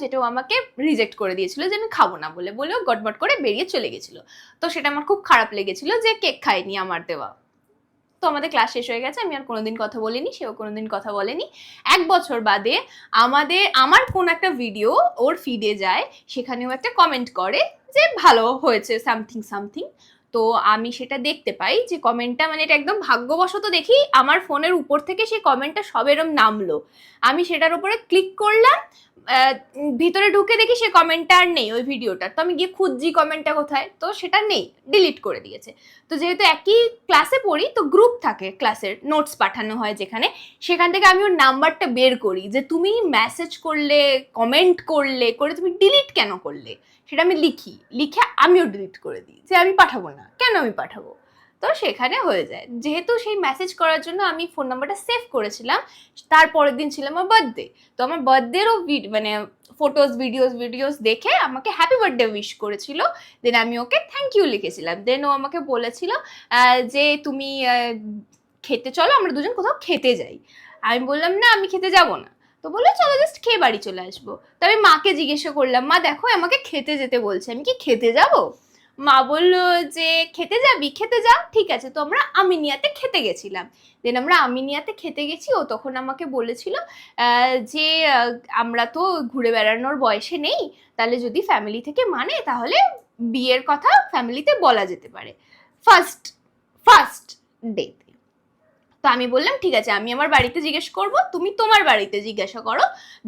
যেটাও আমাকে রিজেক্ট করে দিয়েছিল যে আমি খাবো না বলে গটমট করে বেরিয়ে চলে গেছিল। তো সেটা আমার খুব খারাপ লেগেছিল যে কেক খাইনি আমার দেওয়া। তো আমাদের ক্লাস শেষ হয়ে গেছে, আমি আর কোনোদিন কথা বলিনি, সেও কোনোদিন কথা বলেনি। 1 বছর বাদে আমার কোন একটা ভিডিও ওর ফিডে যায়, সেখানেও একটা কমেন্ট করে যে ভালো হয়েছে সামথিং সামথিং। তো আমি সেটা দেখতে পাই যে কমেন্টটা, মানে এটা একদম ভাগ্যবশত দেখি আমার ফোনের উপর থেকে সেই কমেন্টটা সব এরম নামলো। আমি সেটার উপরে ক্লিক করলাম, ভিতরে ঢুকে দেখি সে কমেন্টটা আর নেই ওই ভিডিওটার। তো আমি গিয়ে খুঁজছি কমেন্টটা কোথায়, তো সেটা নেই, ডিলিট করে দিয়েছে। তো যেহেতু একই ক্লাসে পড়ি, তো গ্রুপ থাকে ক্লাসের, নোটস পাঠানো হয় যেখানে, সেখান থেকে আমি ওর নাম্বারটা বের করি যে তুমি মেসেজ করলে, কমেন্ট করে তুমি ডিলিট কেন করলে, সেটা আমি লিখে আমিও ডিলিট করে দিই যে আমি পাঠাবো না, কেন আমি পাঠাবো। তো সেখানে হয়ে যায়, যেহেতু সেই মেসেজ করার জন্য আমি ফোন নাম্বারটা সেভ করেছিলাম। তারপরের দিন ছিল আমার বার্থডে, তো আমার বার্থডেরও মানে ফটোজ ভিডিওস দেখে আমাকে হ্যাপি বার্থডে উইশ করেছিল। দেন আমি ওকে থ্যাংক ইউ লিখেছিলাম। দেন ও আমাকে বলেছিল যে তুমি খেতে চলো, আমরা দুজন কোথাও খেতে যাই। আমি বললাম না, আমি খেতে যাব না। তো বললো চলো জাস্ট খেয়ে বাড়ি চলে আসবো। তো আমি মাকে জিজ্ঞাসা করলাম, মা দেখো আমাকে খেতে যেতে বলছে, আমি কি খেতে যাব? মা বললো যে খেতে যাবি, খেতে যা, ঠিক আছে। তো আমরা আমিনিয়াতে খেতে গেছিলাম। দেন আমরা আমিনিয়াতে খেতে গেছি, ও তখন আমাকে বলেছিল যে আমরা তো ঘুরে বেড়ানোর বয়সে নেই, তাহলে যদি ফ্যামিলি থেকে মানে তাহলে বিয়ের কথা ফ্যামিলিতে বলা যেতে পারে ফার্স্ট ডেতে। তো আমি বললাম ঠিক আছে, আমি আমার বাড়িতে জিজ্ঞেস করব, তুমি তোমার বাড়িতে জিজ্ঞাসা করো,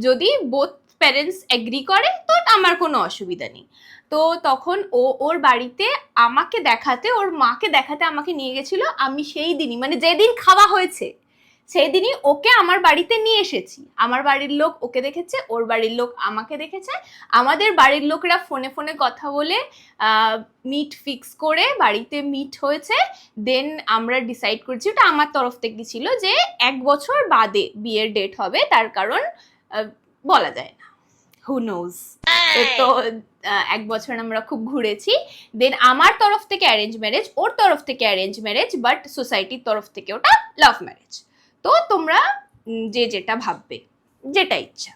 যদি বোথ প্যারেন্টস এগ্রি করে তো আমার কোনো অসুবিধা নেই। তো তখন ওর বাড়িতে আমাকে দেখাতে, ওর মাকে দেখাতে আমাকে নিয়ে গেছিল। আমি সেই দিনই, মানে যেদিন খাওয়া হয়েছে সেই দিনই ওকে আমার বাড়িতে নিয়ে এসেছি। আমার বাড়ির লোক ওকে দেখেছে, ওর বাড়ির লোক আমাকে দেখেছে। আমাদের বাড়ির লোকরা ফোনে ফোনে কথা বলে মিট ফিক্স করে বাড়িতে মিট হয়েছে। দেন আমরা ডিসাইড করেছি, ওটা আমার তরফ থেকে ছিল, যে 1 বছর বাদে বিয়ের ডেট হবে, তার কারণ বলা যায় না, হু নোজ। তো 1 বছর আমরা খুব ঘুরেছি। দেন আমার তরফ থেকে অ্যারেঞ্জ ম্যারেজ, ওর তরফ থেকে অ্যারেঞ্জ ম্যারেজ, বাট সোসাইটির তরফ থেকে ওটা লাভ ম্যারেজ। তো তোমরা যে যেটা ভাববে, যেটা ইচ্ছা।